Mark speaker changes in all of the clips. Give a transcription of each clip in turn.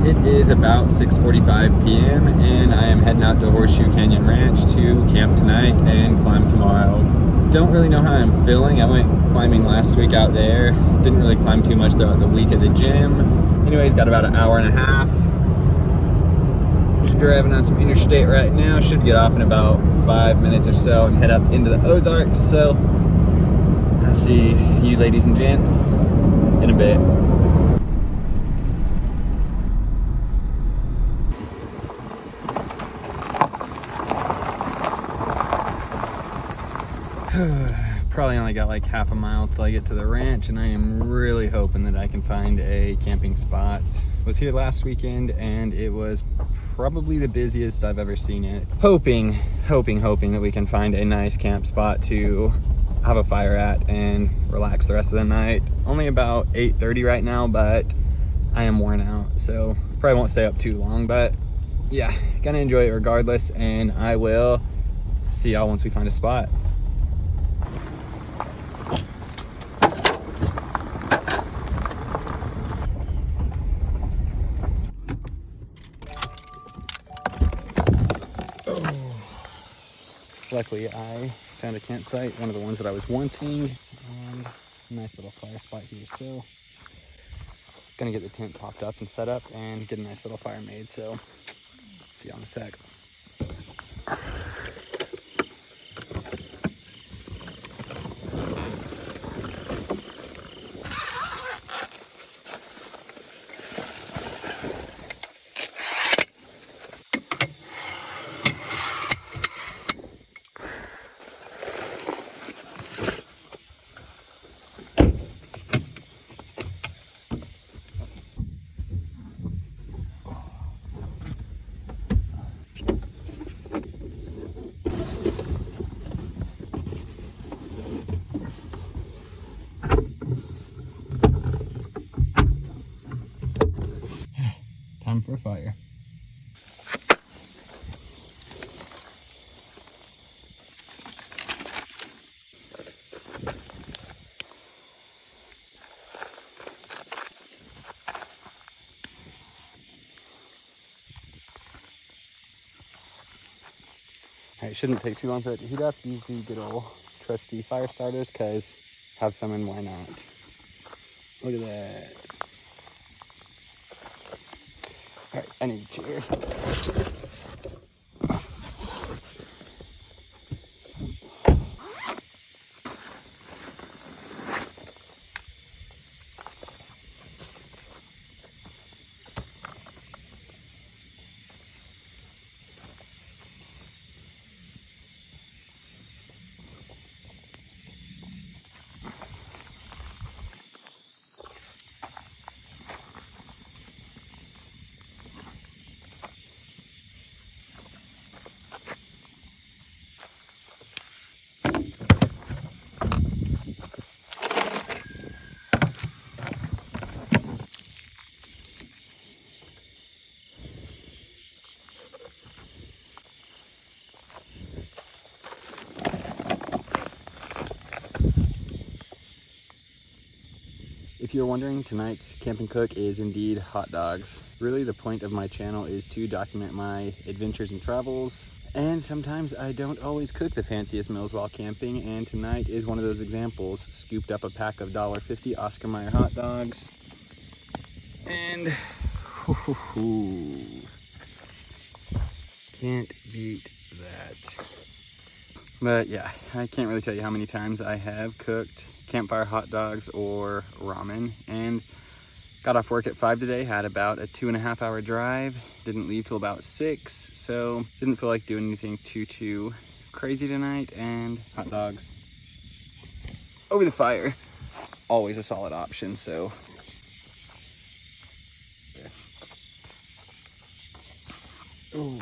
Speaker 1: It is about 6:45 p.m. and I am heading out to Horseshoe Canyon Ranch to camp tonight and climb tomorrow. Don't really know how I'm feeling. I went climbing last week out there. Didn't really climb too much throughout the week at the gym. Anyways, got about an hour and a half. Driving on some interstate right now. Should get off in about 5 minutes or so and head up into the Ozarks. So I'll see you ladies and gents in a bit. Probably only got like half a mile till I get to the ranch, and I am really hoping that I can find a camping spot. Was here last weekend and it was probably the busiest I've ever seen it. Hoping that we can find a nice camp spot to have a fire at and relax the rest of the night. Only about 8:30 right now, but I am worn out, so probably won't stay up too long, but yeah, gonna enjoy it regardless, and I will see y'all once we find a spot. Luckily, I found a campsite, one of the ones that I was wanting, and a nice little fire spot here. So, gonna get the tent popped up and set up and get a nice little fire made. So, see you in a sec. Time for a fire. All right, shouldn't take too long for it to heat up. Use the good old trusty fire starters, because have some and why not? Look at that. All right, I need a chair. If you're wondering, tonight's camping cook is indeed hot dogs. Really, the point of my channel is to document my adventures and travels, and sometimes I don't always cook the fanciest meals while camping, and tonight is one of those examples. Scooped up a pack of $1.50 Oscar Mayer hot dogs, and can't beat that. But yeah, I can't really tell you how many times I have cooked campfire hot dogs or ramen, and got off work at 5 today, had about a 2.5 hour drive, didn't leave till about 6, so didn't feel like doing anything too crazy tonight, and hot dogs over the fire, always a solid option. So ooh.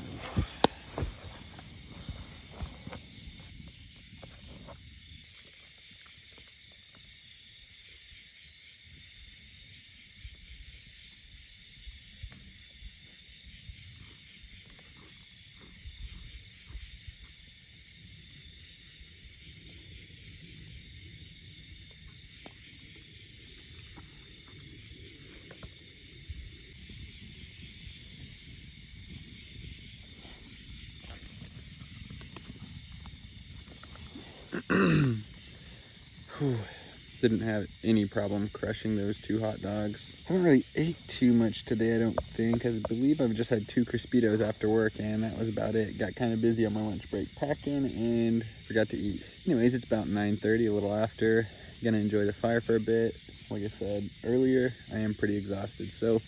Speaker 1: Whew. Didn't have any problem crushing those 2 hot dogs. I haven't really ate too much today, I don't think. I believe I've just had 2 Crispitos after work, and that was about it. Got kind of busy on my lunch break packing and forgot to eat. Anyways, it's about 9:30, a little after. Gonna enjoy the fire for a bit. Like I said earlier, I am pretty exhausted, so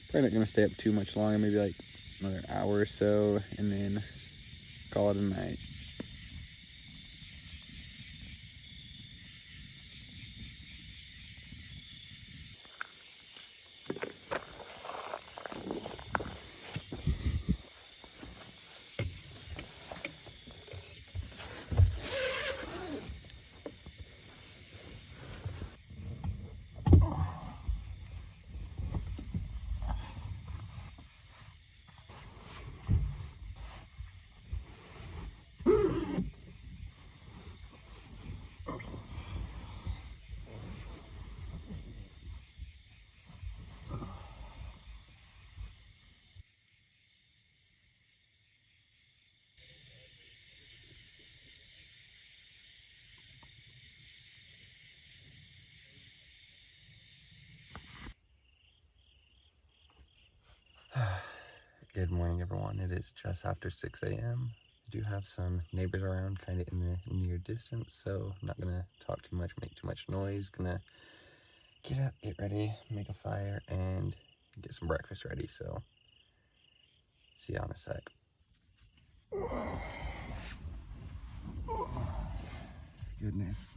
Speaker 1: probably not gonna stay up too much longer, maybe like another hour or so, and then call it a night. Good morning, everyone. It is just after 6 a.m. I do have some neighbors around kind of in the near distance, so I'm not gonna talk too much, make too much noise. Gonna get up, get ready, make a fire, and get some breakfast ready. So see you in a sec. Goodness.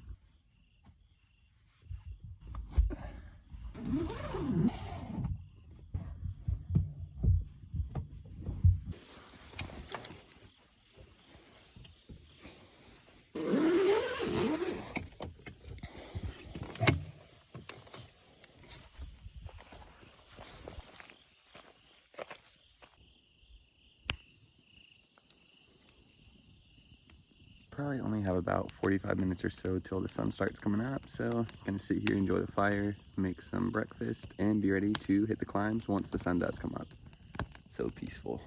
Speaker 1: Probably only have about 45 minutes or so till the sun starts coming up, so gonna sit here, enjoy the fire, make some breakfast, and be ready to hit the climbs once the sun does come up. So peaceful.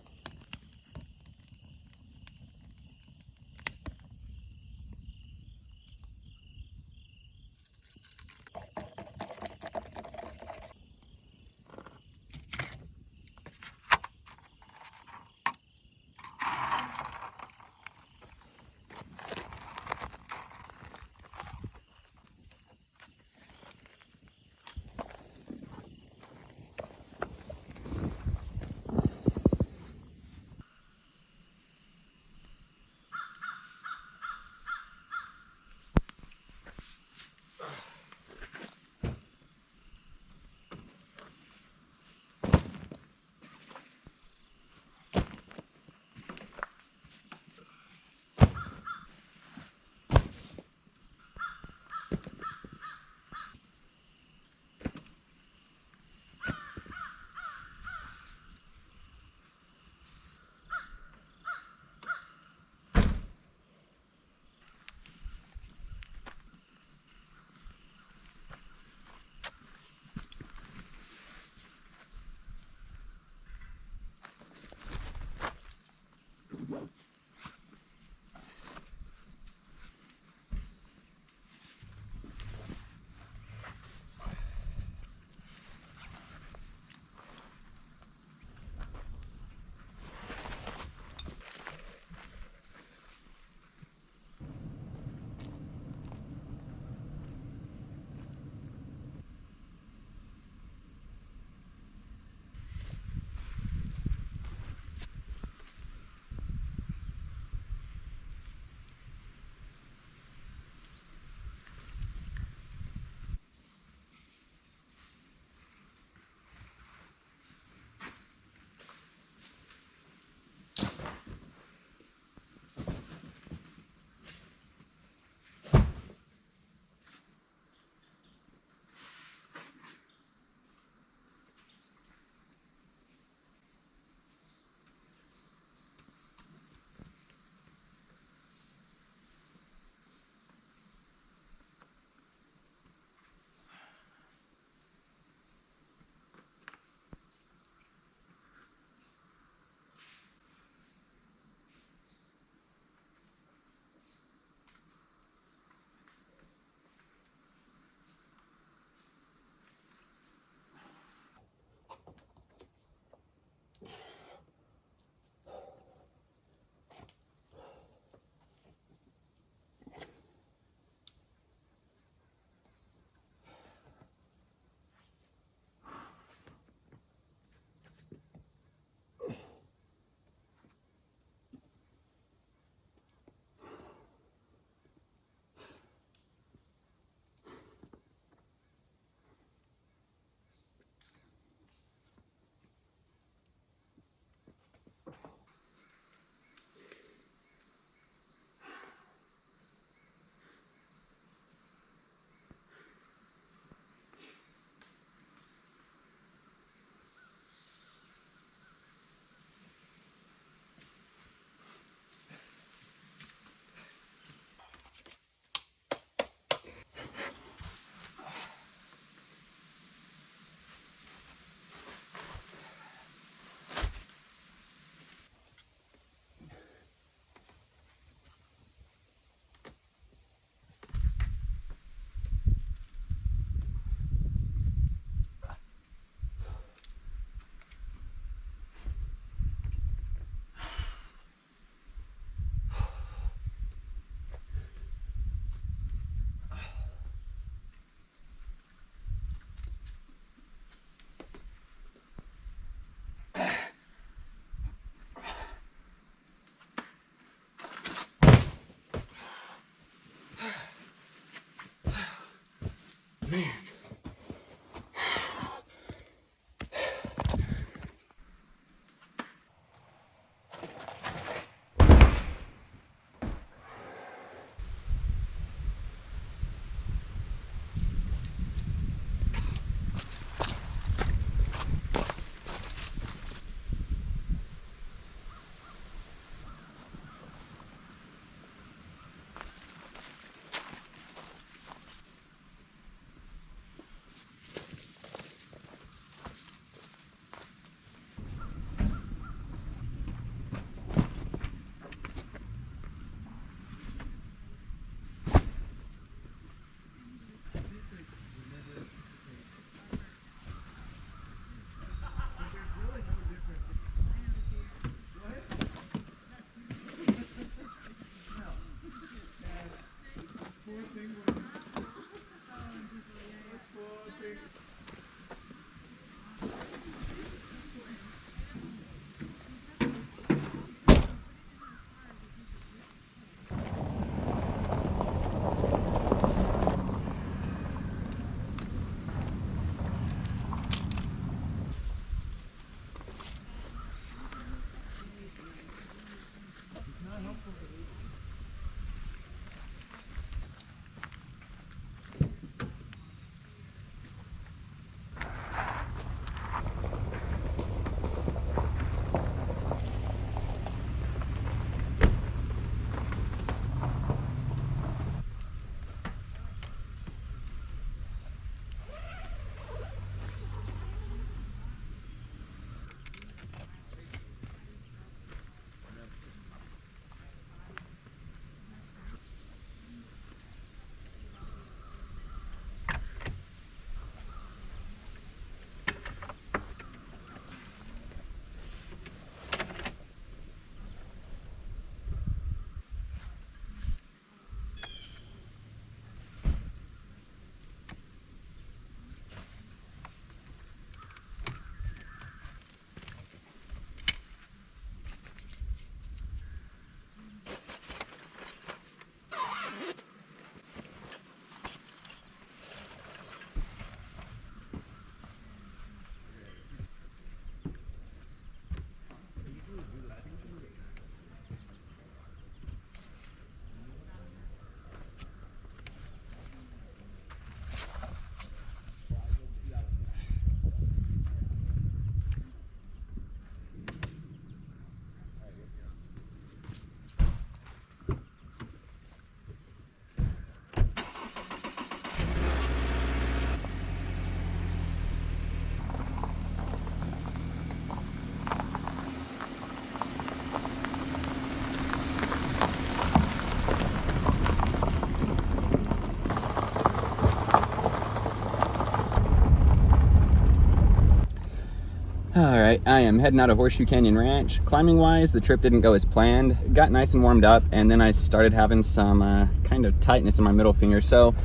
Speaker 1: All right, I am heading out of Horseshoe Canyon Ranch. Climbing wise, the trip didn't go as planned. It got nice and warmed up, and then I started having some kind of tightness in my middle finger, so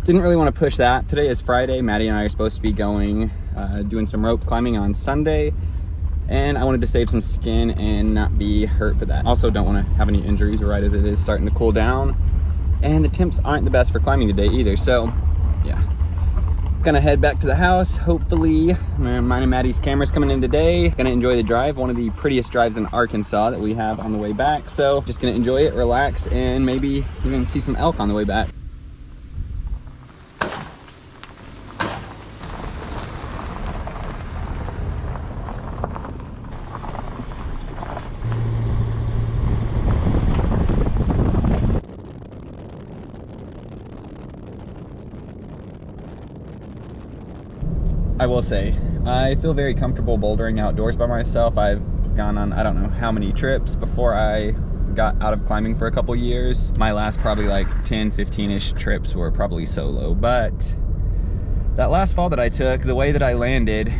Speaker 1: didn't really want to push that. Today is Friday. Maddie and I are supposed to be going doing some rope climbing on Sunday, and I wanted to save some skin and not be hurt for that. Also don't want to have any injuries right as it is starting to cool down, and the temps aren't the best for climbing today either, so yeah. Gonna head back to the house. Hopefully, mine and Maddie's camera's coming in today. Gonna enjoy the drive, one of the prettiest drives in Arkansas that we have on the way back. So just gonna enjoy it, relax, and maybe even see some elk on the way back. I will say, I feel very comfortable bouldering outdoors by myself. I've gone on, I don't know how many trips before I got out of climbing for a couple years. My last probably like 10, 15-ish trips were probably solo, but that last fall that I took, the way that I landed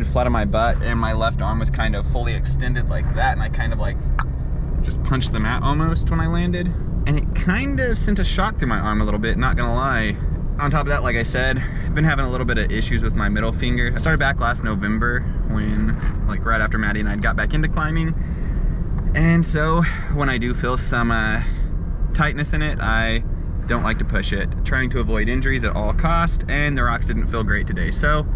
Speaker 1: flat on my butt and my left arm was kind of fully extended like that, and I kind of like just punched the mat almost when I landed. And it kind of sent a shock through my arm a little bit, not gonna lie. On top of that, like I said, I've been having a little bit of issues with my middle finger. I started back last November when, like right after Maddie and I got back into climbing. And so when I do feel some tightness in it, I don't like to push it. Trying to avoid injuries at all costs, and the rocks didn't feel great today, so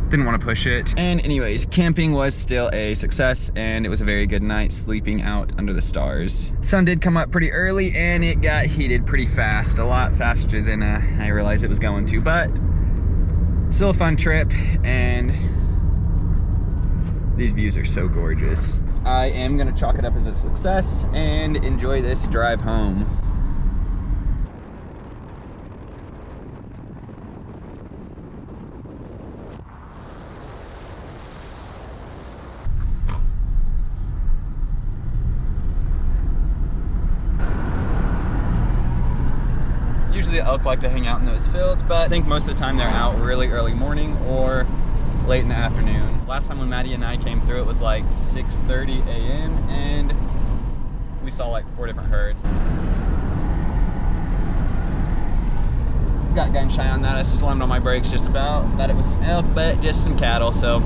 Speaker 1: didn't want to push it. And anyways, camping was still a success, and it was a very good night sleeping out under the stars. Sun did come up pretty early, and it got heated pretty fast, a lot faster than I realized it was going to, but still a fun trip, and these views are so gorgeous. I am gonna chalk it up as a success and enjoy this drive home. Usually the elk like to hang out in those fields, but I think most of the time they're out really early morning or late in the afternoon. Last time when Maddie and I came through, it was like 6:30 a.m. and we saw like 4 different herds. Got gun shy on that. I slammed on my brakes just about. Thought it was some elk, but just some cattle, so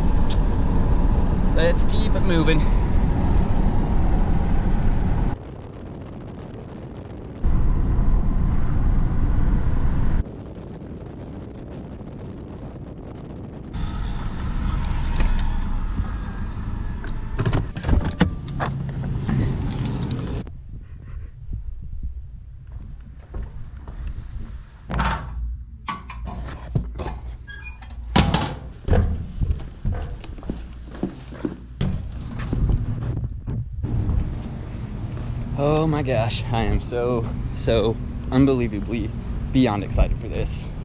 Speaker 1: let's keep it moving. Oh my gosh, I am so unbelievably beyond excited for this.